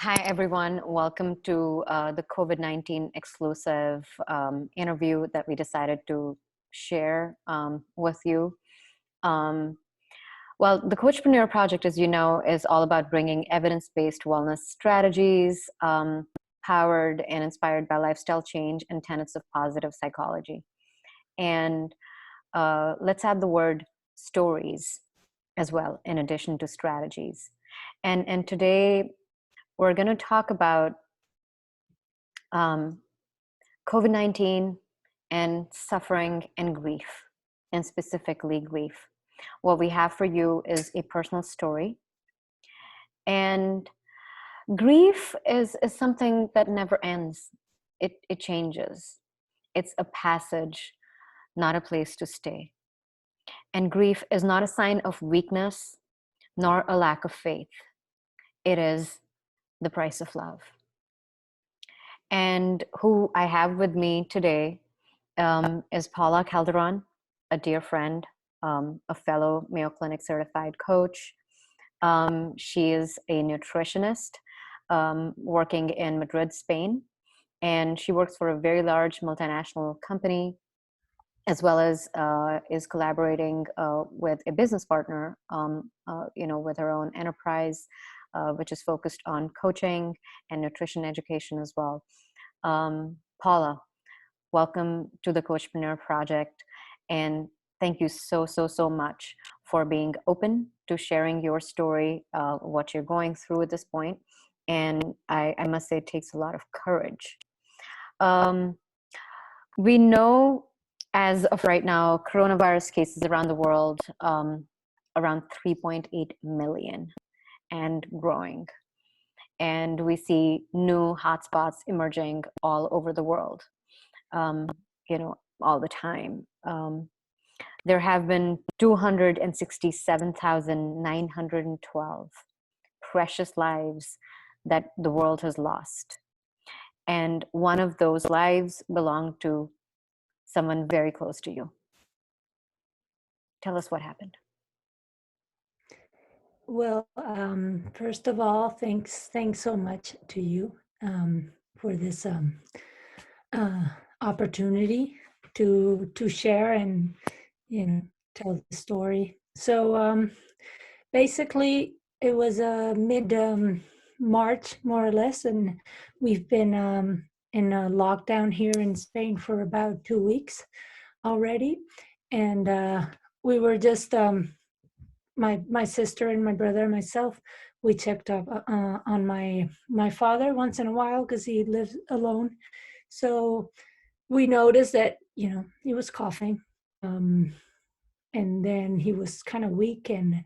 Hi, everyone. Welcome to the COVID-19 exclusive interview that we decided to share with you. Um, well, the CoachPreneur Project, as you know, is all about bringing evidence-based wellness strategies powered and inspired by lifestyle change and tenets of positive psychology. And let's add the word stories as well, in addition to strategies. And today, we're going to talk about COVID-19 and suffering and grief, and specifically grief. What we have for you is a personal story. And grief is something that never ends. It changes. It's a passage, not a place to stay. And grief is not a sign of weakness, nor a lack of faith. It is the price of love. And who I have with me today is Paula Calderon, a dear friend, a fellow Mayo Clinic certified coach. She is a nutritionist working in Madrid, Spain, and she works for a very large multinational company, as well as is collaborating with a business partner, with her own enterprise, which is focused on coaching and nutrition education as well. Paula, welcome to the CoachPreneur Project, and thank you so much for being open to sharing your story, what you're going through at this point. And I must say, it takes a lot of courage. We know, as of right now, coronavirus cases around the world, around 3.8 million and growing. And we see new hotspots emerging all over the world, all the time. There have been 267,912 precious lives that the world has lost. And one of those lives belonged to someone very close to you. Tell us what happened. Well, first of all, thanks so much to you for this opportunity to share and tell the story. So basically, it was mid March, more or less, and we've been in a lockdown here in Spain for about 2 weeks already, and we were just. My sister and my brother and myself, we checked up on my father once in a while because he lives alone. So we noticed that he was coughing, and then he was kind of weak and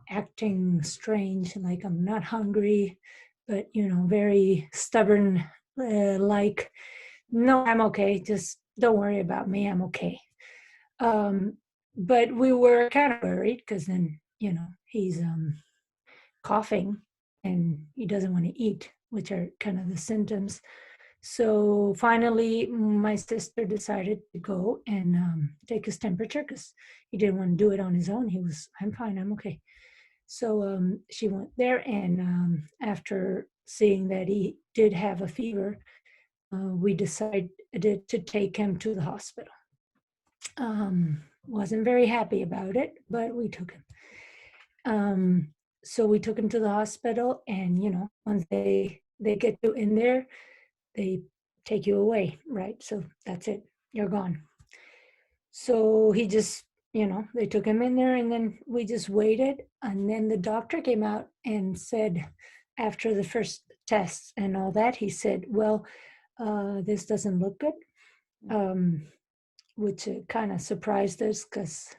acting strange, like I'm not hungry, but very stubborn, like no, I'm okay. Just don't worry about me. I'm okay. But we were kind of worried because then he's coughing and he doesn't want to eat, which are kind of the symptoms. So finally, my sister decided to go and take his temperature because he didn't want to do it on his own. I'm fine, I'm okay. So she went there, and after seeing that he did have a fever, we decided to take him to the hospital. Wasn't very happy about it, but we took him. So we took him to the hospital, and once they get you in there, they take you away, right? So that's it, you're gone. So he just, they took him in there, and then we just waited, and then the doctor came out and said, after the first tests and all that, he said, well, this doesn't look good. Which kind of surprised us because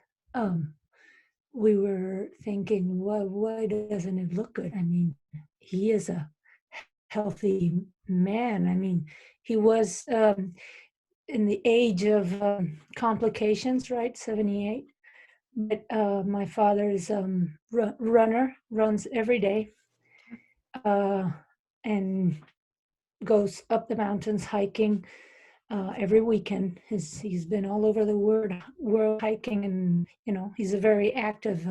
we were thinking, well, why doesn't it look good? I mean, he is a healthy man. I mean, he was in the age of complications, right? 78. But my father is runner, runs every day, and goes up the mountains hiking every weekend. He's been all over the world hiking, and he's a very active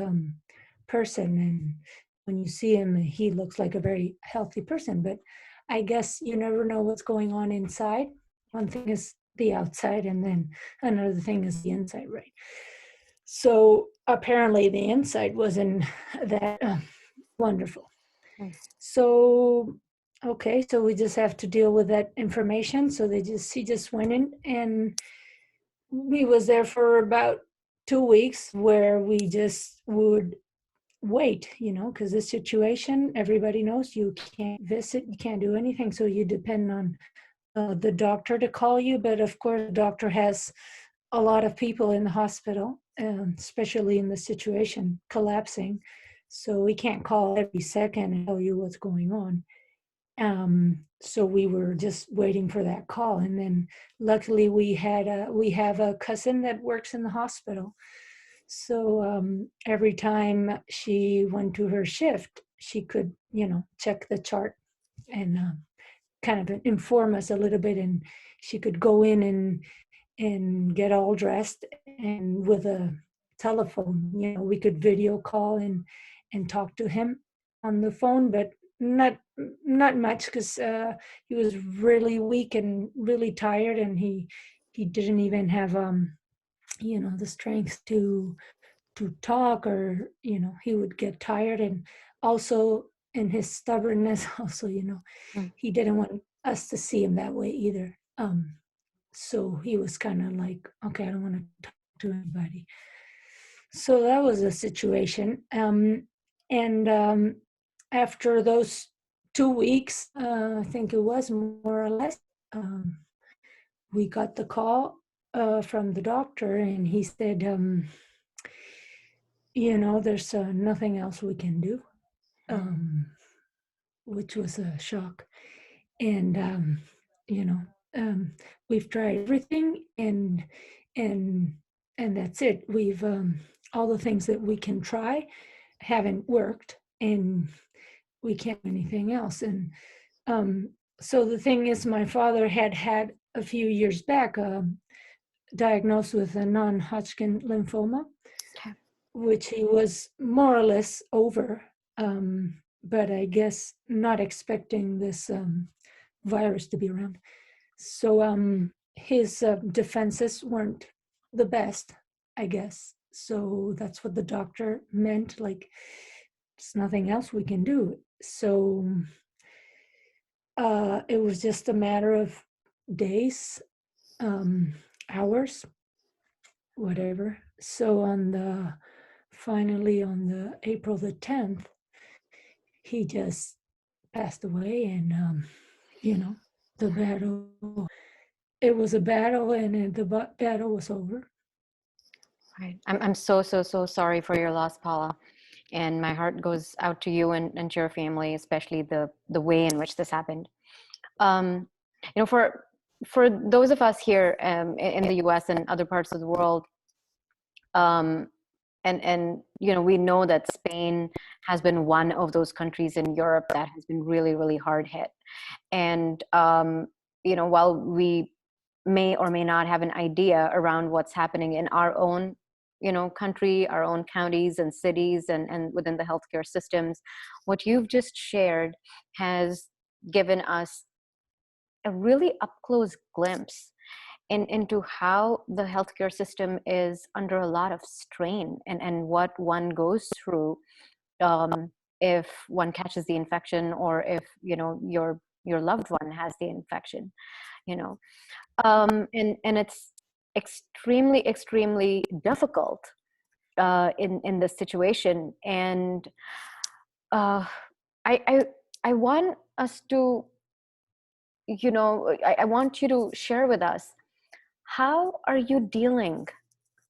person, and when you see him, he looks like a very healthy person, but I guess you never know what's going on inside. One thing is the outside, and then another thing is the inside, right? So apparently the inside wasn't that wonderful. Mm. So, okay, so we just have to deal with that information. So he just went in, and we was there for about 2 weeks where we just would wait, because the situation, everybody knows you can't visit, you can't do anything. So you depend on the doctor to call you. But of course, the doctor has a lot of people in the hospital, especially in the situation collapsing. So we can't call every second and tell you what's going on. So we were just waiting for that call. And then luckily we have a cousin that works in the hospital. So every time she went to her shift, she could, check the chart and kind of inform us a little bit. And she could go in and get all dressed, and with a telephone, we could video call and talk to him on the phone, but not much, because he was really weak and really tired, and he didn't even have the strength to talk, or he would get tired. And also in his stubbornness also, Mm. he didn't want us to see him that way either. So he was kind of like, okay, I don't want to talk to anybody. So that was the situation. And after those 2 weeks, I think it was more or less, um, we got the call from the doctor, and he said, there's nothing else we can do, um, which was a shock. And you know we've tried everything, and and that's it. We've all the things that we can try haven't worked, and we can't do anything else. And so the thing is, my father had a few years back diagnosed with a non-Hodgkin lymphoma, Okay. which he was more or less over, but I guess not expecting this virus to be around. So his defenses weren't the best, I guess. So that's what the doctor meant, like, there's nothing else we can do. So it was just a matter of days, hours, whatever. So finally on the April the 10th, he just passed away. And the battle, it was a battle, and the battle was over. Right. I'm so sorry for your loss, Paula. And my heart goes out to you and to your family, especially the way in which this happened. Um, for those of us here in the US and other parts of the world, um, and we know that Spain has been one of those countries in Europe that has been really, really hard hit. And while we may or may not have an idea around what's happening in our own country, our own counties and cities, and within the healthcare systems, what you've just shared has given us a really up close glimpse into how the healthcare system is under a lot of strain, and what one goes through if one catches the infection, or if your loved one has the infection. And it's extremely difficult in this situation. And I want us to I want you to share with us, how are you dealing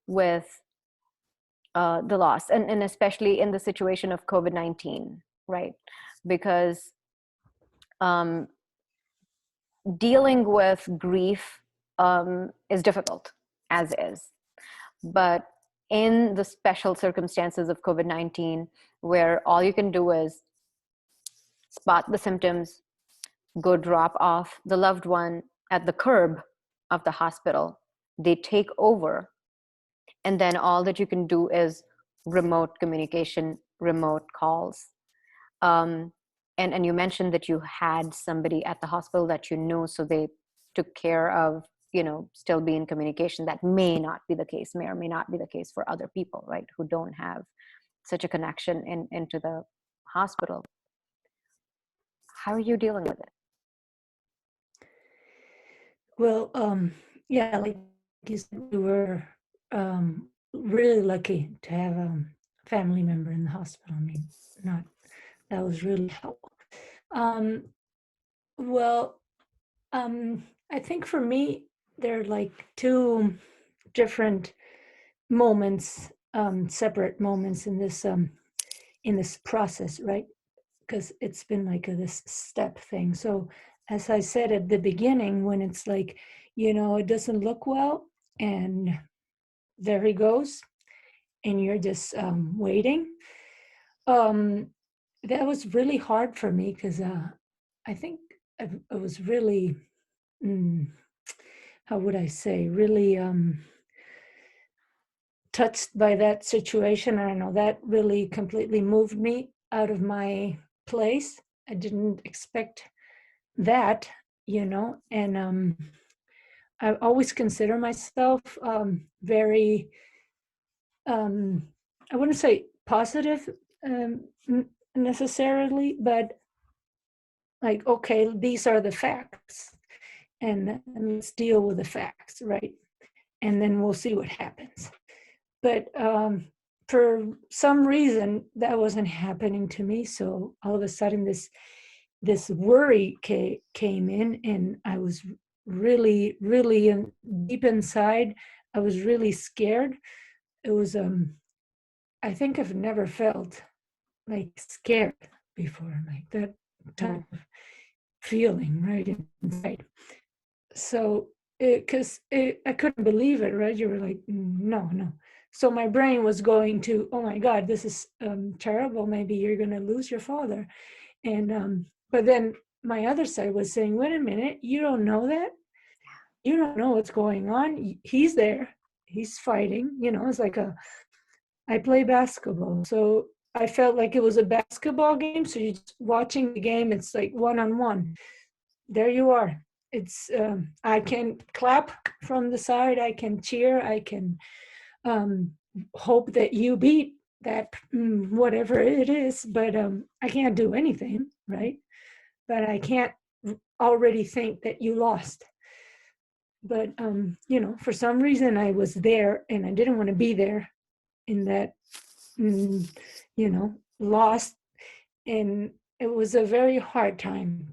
with the loss, and especially in the situation of COVID-19, right? Because dealing with grief is difficult, as is. But in the special circumstances of COVID-19, where all you can do is spot the symptoms, go drop off the loved one at the curb of the hospital, they take over, and then all that you can do is remote communication, remote calls. And you mentioned that you had somebody at the hospital that you know, so they took care of, still be in communication. That may not be the case, may or may not be the case for other people, right, who don't have such a connection into the hospital. How are you dealing with it? Well, yeah, like you said, we were really lucky to have a family member in the hospital. I mean, not that was really helpful. Um, well, I think for me, there are like two different moments, separate moments in this process, right? Because it's been like this step thing. So as I said at the beginning, when it's like, it doesn't look well, and there he goes, and you're just waiting. That was really hard for me because I think I was really, how would I say, really touched by that situation. I don't know, that really completely moved me out of my place. I didn't expect that, and I always consider myself very, I wouldn't say positive necessarily, but like, okay, these are the facts, and let's deal with the facts, right? And then we'll see what happens. But for some reason, that wasn't happening to me. So all of a sudden, this worry came in, and I was really, really deep inside. I was really scared. It was, I think I've never felt like scared before, like that type of feeling right inside. So, because I couldn't believe it, right? You were like, no, no. So my brain was going to, oh my God, this is terrible. Maybe you're going to lose your father. And, but then my other side was saying, wait a minute, you don't know that? You don't know what's going on. He's there. He's fighting. It's like I play basketball. So I felt like it was a basketball game. So you're just watching the game. It's like one-on-one. There you are. It's I can clap from the side. I can cheer. I can hope that you beat that whatever it is. But I can't do anything, right? But I can't already think that you lost. But for some reason I was there, and I didn't want to be there in that, lost, and it was a very hard time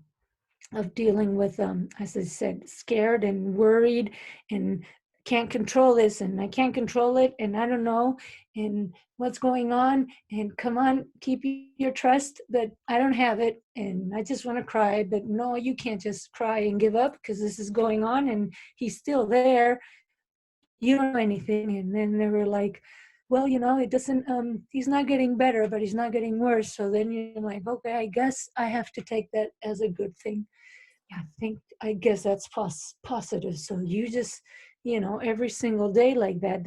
of dealing with, as I said, scared and worried, and can't control this, and I can't control it, and I don't know, and what's going on, and come on, keep your trust, but I don't have it, and I just want to cry, but no, you can't just cry and give up because this is going on, and he's still there. You don't know anything. And then they were like, well, it doesn't, he's not getting better, but he's not getting worse. So then you're like, okay, I guess I have to take that as a good thing. I guess that's positive. So you just, every single day like that,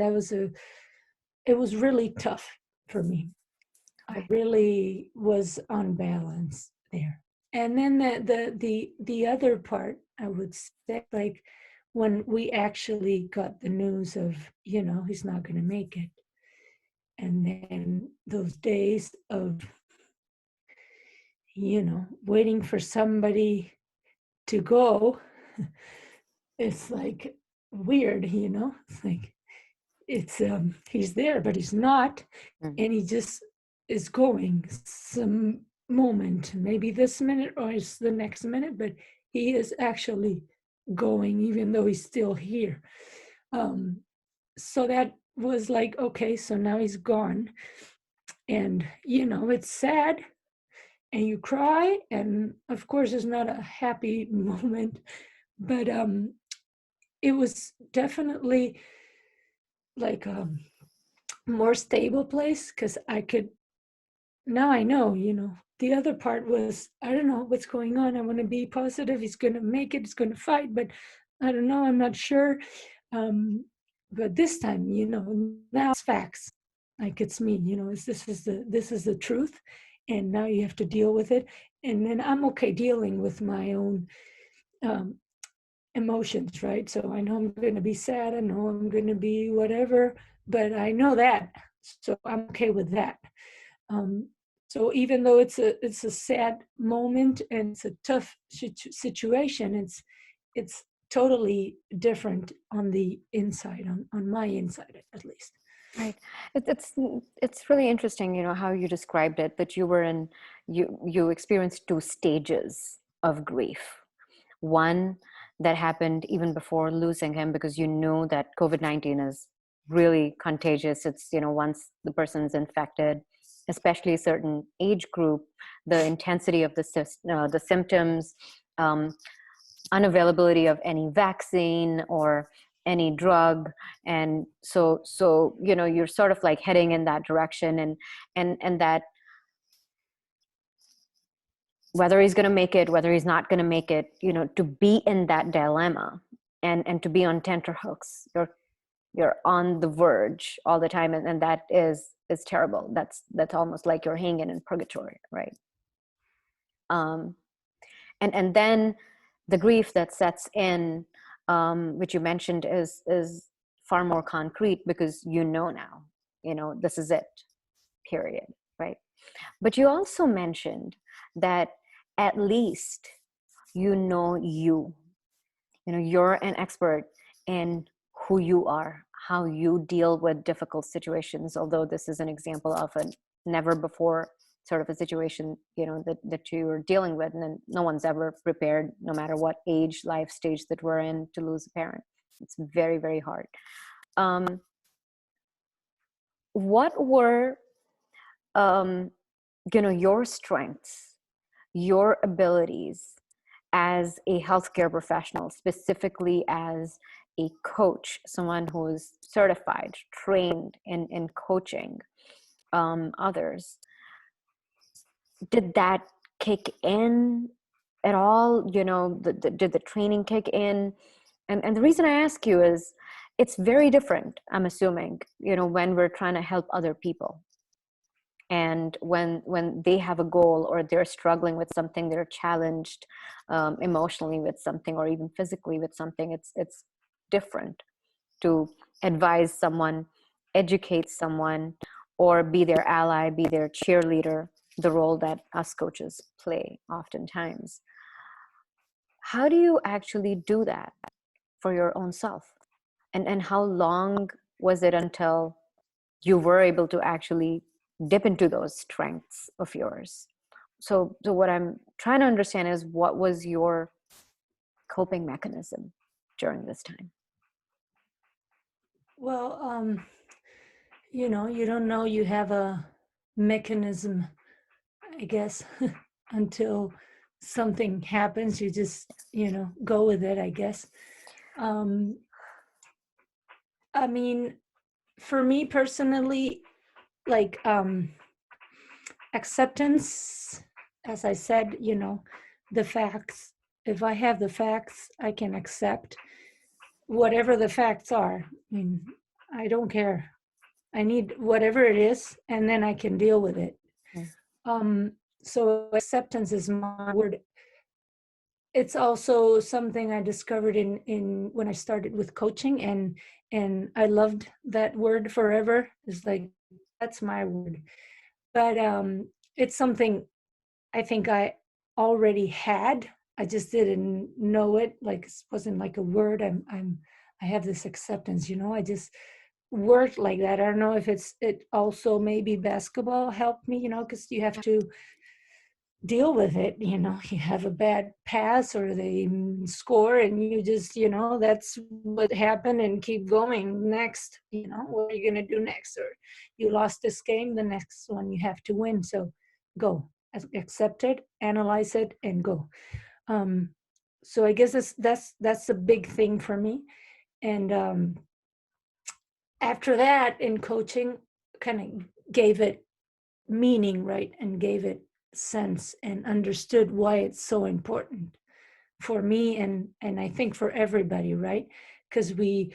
it was really tough for me. I really was on balance there. And then the other part, I would say, like when we actually got the news of, he's not going to make it. And then those days of, waiting for somebody to go, it's like weird, it's like, he's there, but he's not. And he just is going some moment, maybe this minute or it's the next minute, but he is actually going, even though he's still here. So that was like, okay, so now he's gone. And, it's sad, and you cry, and of course it's not a happy moment, but it was definitely like a more stable place, because now I know, the other part was, I don't know what's going on. I want to be positive. He's going to make it. He's going to fight, but I don't know. I'm not sure. But this time, now it's facts. Like it's me, this is the truth. and now you have to deal with it. And then I'm okay dealing with my own emotions, right? So I know I'm going to be sad, I know I'm going to be whatever, but I know that, so I'm okay with that. um, so even though it's a sad moment and it's a tough situation, it's totally different on the inside, on my inside at least. Right. It's really interesting, how you described it, that you experienced two stages of grief. One that happened even before losing him, because you knew that COVID-19 is really contagious. It's, once the person's infected, especially a certain age group, the intensity of the symptoms, um, unavailability of any vaccine or any drug, and so you're sort of like heading in that direction, and that whether he's going to make it, whether he's not going to make it, to be in that dilemma and to be on tenterhooks, you're on the verge all the time, and that is terrible. That's almost like you're hanging in purgatory, right? And then the grief that sets in, which you mentioned, is far more concrete, because now, this is it, period, right? But you also mentioned that at least you're an expert in who you are, how you deal with difficult situations, although this is an example of a never before sort of a situation, that you are dealing with, and no one's ever prepared, no matter what age, life stage that we're in, to lose a parent. It's very, very hard. What were, your strengths, your abilities as a healthcare professional, specifically as a coach, someone who is certified, trained in coaching others? Did that kick in at all? Did the training kick in? And the reason I ask you is, it's very different, I'm assuming, when we're trying to help other people. And when they have a goal, or they're struggling with something, they're challenged emotionally with something, or even physically with something, it's different to advise someone, educate someone, or be their ally, be their cheerleader, the role that us coaches play oftentimes. How do you actually do that for your own self? And how long was it until you were able to actually dip into those strengths of yours? So what I'm trying to understand is, what was your coping mechanism during this time? Well, you don't know you have a mechanism, I guess, until something happens. You just, go with it, I guess. I mean, for me personally, like, acceptance, as I said, the facts. If I have the facts, I can accept whatever the facts are. I mean, I don't care. I need whatever it is, and then I can deal with it. So acceptance is my word. It's also something I discovered in when I started with coaching, and I loved that word forever. It's like, that's my word. But it's something I think I already had. I just didn't know it. Like, it wasn't like a word. I have this acceptance. I just worked like that. I don't know if it also maybe basketball helped me. Because you have to deal with it. You have a bad pass, or they score, and you just, that's what happened, and keep going. Next, what are you going to do next? Or you lost this game, the next one you have to win. So go, accept it, analyze it, and go. So I guess that's a big thing for me. And after that, in coaching, kind of gave it meaning, right, and gave it sense, and understood why it's so important for me, and I think for everybody, right? Because we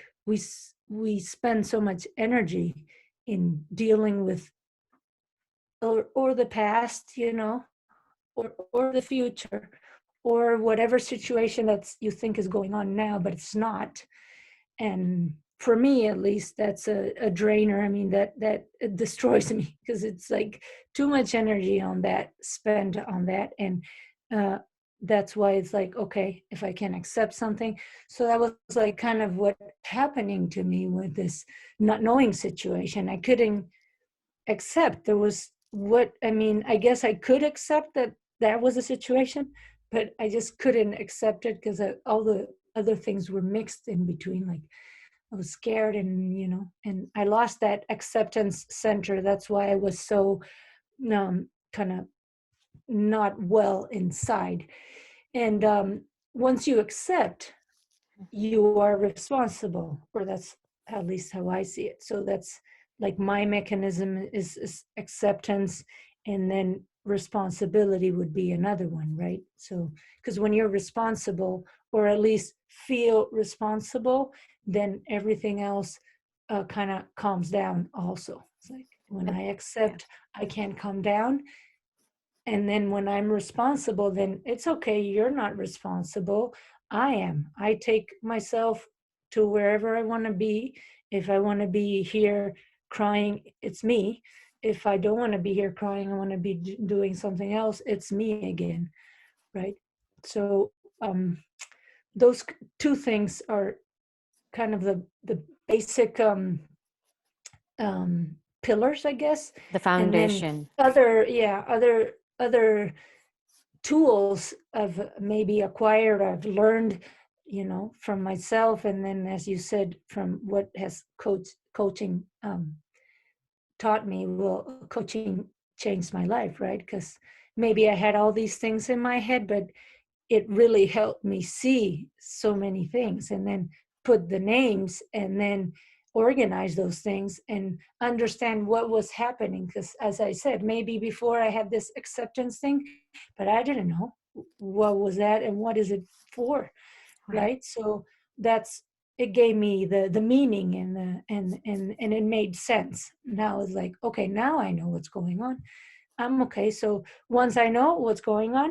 spend so much energy in dealing with or the past, or the future, or whatever situation that's you think is going on now, but it's not. And for me, at least, that's a drainer. I mean, that it destroys me, because it's like too much energy on that, spent on that. And uh, that's why it's like, okay, if I can accept something. So that was like kind of what happening to me with this not knowing situation. I couldn't accept. There was what I mean, I guess I could accept that that was a situation, but I just couldn't accept it, because all the other things were mixed in between. Like, I was scared, and I lost that acceptance center. That's why I was so kind of not well inside. And once you accept, you are responsible, or that's at least how I see it. So that's like my mechanism is acceptance, and then responsibility would be another one, right? So because when you're responsible, or at least feel responsible, then everything else kind of calms down also. It's like when I Yeah. accept, I can't calm down. And then when I'm responsible, then it's okay, you're not responsible. I am. I take myself to wherever I want to be. If I want to be here crying, it's me. If I don't want to be here crying, I want to be doing something else, it's me again, right? So those two things are kind of the basic pillars, I guess. The And then foundation. other tools I've maybe acquired, I've learned, from myself. And then, as you said, from what has coaching taught me. Well, coaching changed my life, right? Because maybe I had all these things in my head, but it really helped me see so many things, and then put the names, and then organize those things and understand what was happening. Because, as I said, maybe before I had this acceptance thing, but I didn't know what was that and what is it for, Right. right? So that's it gave me the meaning, and it made sense. Now it's like, okay, now I know what's going on. I'm okay. So once I know what's going on,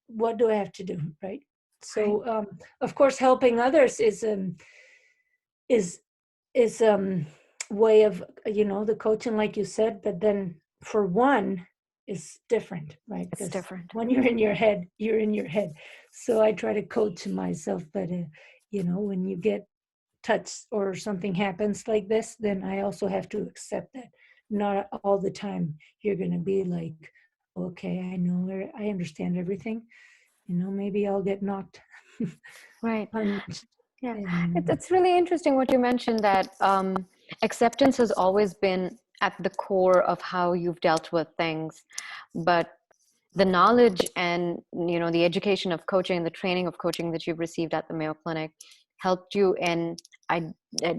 what do I have to do, right? Right. So of course, helping others is is way of the coaching, like you said. But then for one is different, right? It's Because different. when you're in your head, you're in your head. So I try to coach myself, but when you get touched or something happens like this, then I also have to accept that not all the time you're going to be like, okay, I know, I understand everything. Maybe I'll get knocked Right. punched. Yeah. And It's really interesting what you mentioned, that acceptance has always been at the core of how you've dealt with things. But the knowledge and the education of coaching, the training of coaching that you've received at the Mayo Clinic helped you in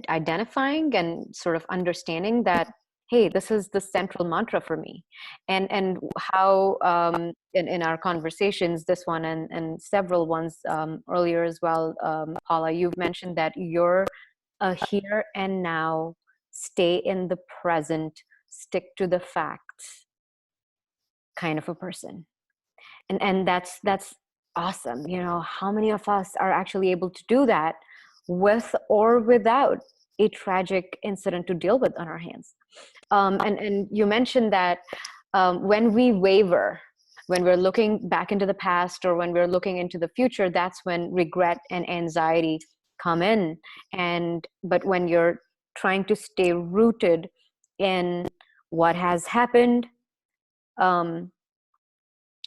identifying and sort of understanding that, hey, this is the central mantra for me. And how in our conversations, this one and several ones earlier as well, Paula, you've mentioned that you're a here and now, stay in the present, stick to the facts kind of a person. And that's awesome. How many of us are actually able to do that with or without a tragic incident to deal with on our hands? And you mentioned that when we waver, when we're looking back into the past or when we're looking into the future, that's when regret and anxiety come in. But when you're trying to stay rooted in what has happened, um,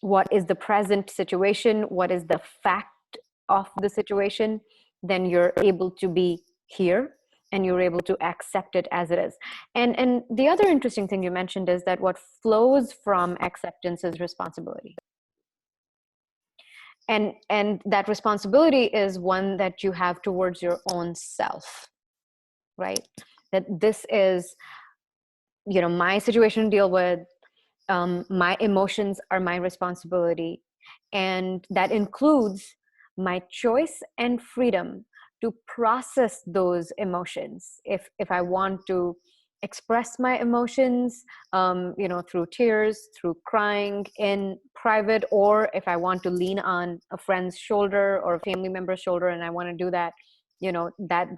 what is the present situation, what is the fact of the situation, then you're able to be here and you're able to accept it as it is. And the other interesting thing you mentioned is that what flows from acceptance is responsibility. And that responsibility is one that you have towards your own self, right? That this is, my situation to deal with. My emotions are my responsibility. And that includes my choice and freedom to process those emotions. If I want to express my emotions, through tears, through crying in private, or if I want to lean on a friend's shoulder or a family member's shoulder and I want to do that,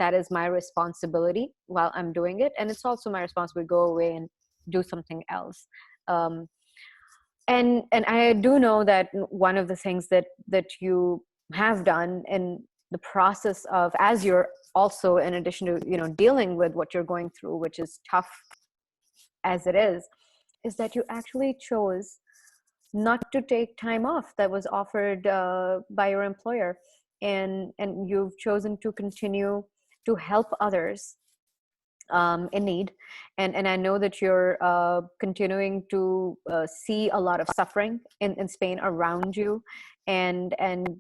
that is my responsibility while I'm doing it. And it's also my responsibility to go away and do something else. Um, and I do know that one of the things that you have done in the process of, as you're also, in addition to dealing with what you're going through, which is tough as it is that you actually chose not to take time off that was offered by your employer, and you've chosen to continue to help others in need. And I know that you're continuing to see a lot of suffering in Spain around you, and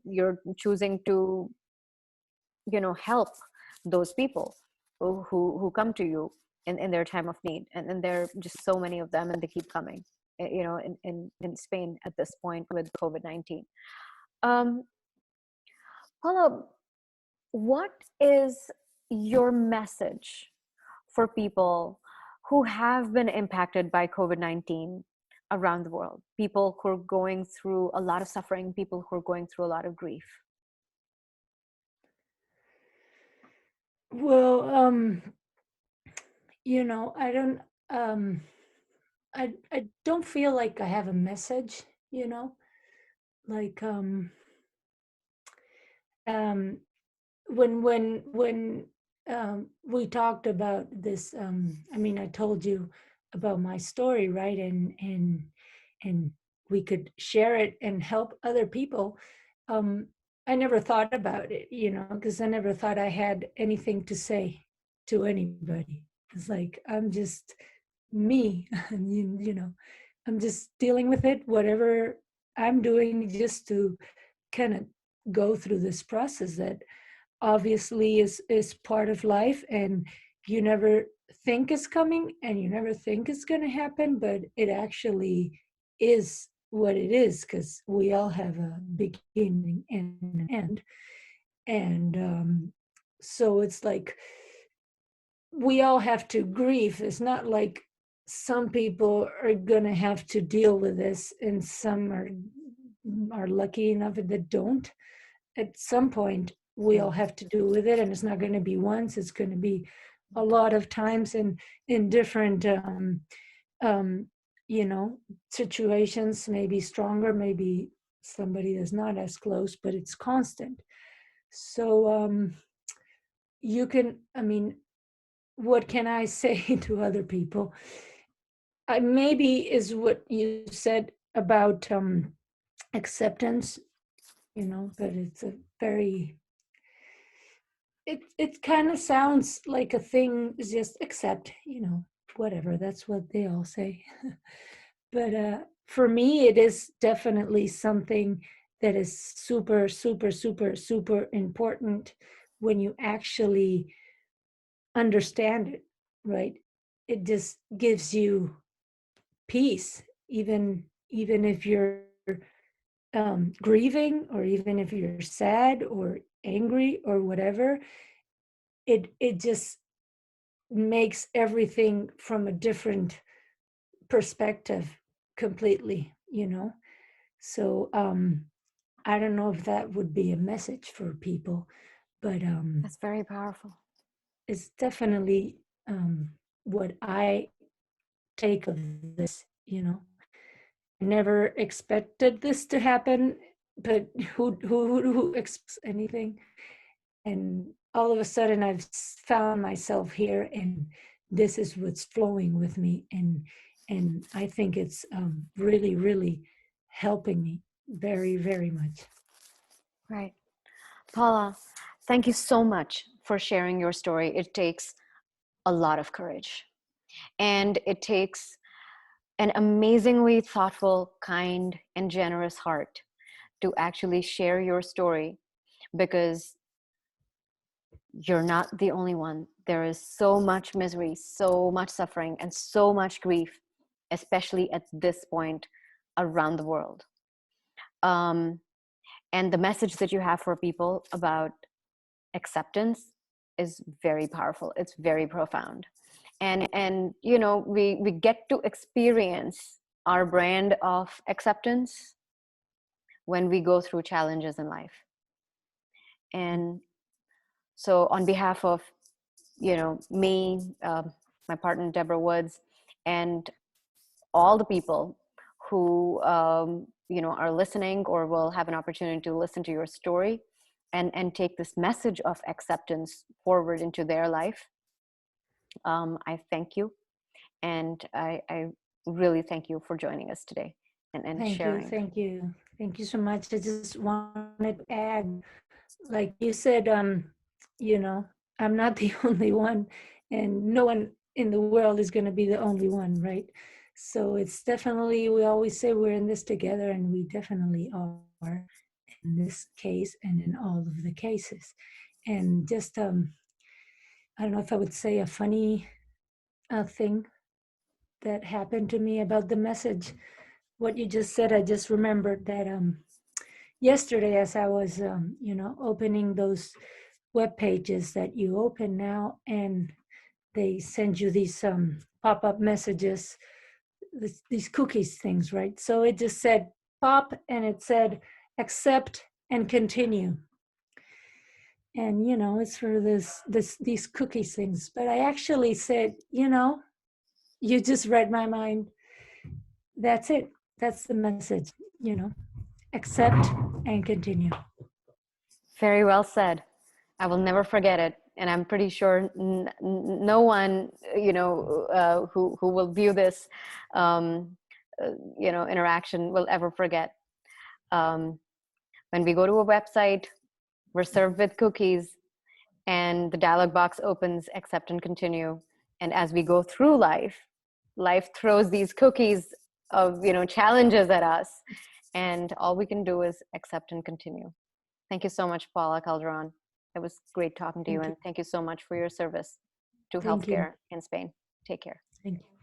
you're choosing to help those people who come to you in their time of need. And there are just so many of them, and they keep coming, in Spain at this point with COVID-19. um, Paula, what is your message for people who have been impacted by COVID-19 around the world? People who are going through a lot of suffering, people who are going through a lot of grief. Well, I don't, um, I don't feel like I have a message, like, um, when we talked about this, I mean, I told you about my story, right? And we could share it and help other people. um I never thought about it, because I never thought I had anything to say to anybody. It's like, I'm just me. And I'm just dealing with it, whatever I'm doing, just to kind of go through this process that obviously is part of life, and you never think is coming and you never think it's going to happen, but it actually is what it is, because we all have a beginning and an end. And so it's like we all have to grieve. It's not like some people are going to have to deal with this and some are lucky enough that don't. At some point we all have to do with it, and it's not going to be once, it's going to be a lot of times, and in different um, situations, maybe stronger, maybe somebody that's not as close, but it's constant. So I mean, what can I say to other people? Maybe is what you said about acceptance, but it's a very, it kind of sounds like a thing, just accept, whatever, that's what they all say. But for me, it is definitely something that is super, super, super, super important when you actually understand it, right? It just gives you peace, even if you're grieving, or even if you're sad or angry or whatever. It just makes everything from a different perspective completely. So I don't know if that would be a message for people, but That's very powerful. it's definitely what I take of this. I never expected this to happen, but who expects anything? And all of a sudden I've found myself here, and this is what's flowing with me, and I think it's really, really helping me very, very much. Right. Paula, thank you so much for sharing your story. It takes a lot of courage, and it takes an amazingly thoughtful, kind, and generous heart to actually share your story, because you're not the only one. There is so much misery, so much suffering, and so much grief, especially at this point around the world. Um, and the message that you have for people about acceptance is very powerful. It's very profound. and you know, we get to experience our brand of acceptance when we go through challenges in life. And so on behalf of, you know, me, my partner Deborah Woods, and all the people who you know, are listening or will have an opportunity to listen to your story and take this message of acceptance forward into their life, I thank you. And I really thank you for joining us today and Thank you, sharing. thank you, thank you so much. I just wanted to add, like you said, you know, I'm not the only one, and no one in the world is going to be the only one, right? So it's definitely, we always say we're in this together, and we definitely are in this case and in all of the cases. And just, I don't know if I would say a funny thing that happened to me about the message. What you just said, I just remembered that yesterday, as I was, you know, opening those web pages that you open now, and they send you these pop-up messages, these cookies things, right? So it just said pop, and it said accept and continue. And you know, it's for these cookies things. But I actually said, you know, you just read my mind. That's it. That's the message. You know, accept and continue. Very well said. I will never forget it, and I'm pretty sure no one, you know, who will view this, you know, interaction will ever forget. Um, when we go to a website, we're served with cookies, and the dialog box opens, accept and continue. And as we go through life, life throws these cookies of, you know, challenges at us, and all we can do is accept and continue. Thank you so much, Paula Calderon. It was great talking to you, Thank you. and thank you so much for your service to Thank you. healthcare in Spain. Take care. Thank you.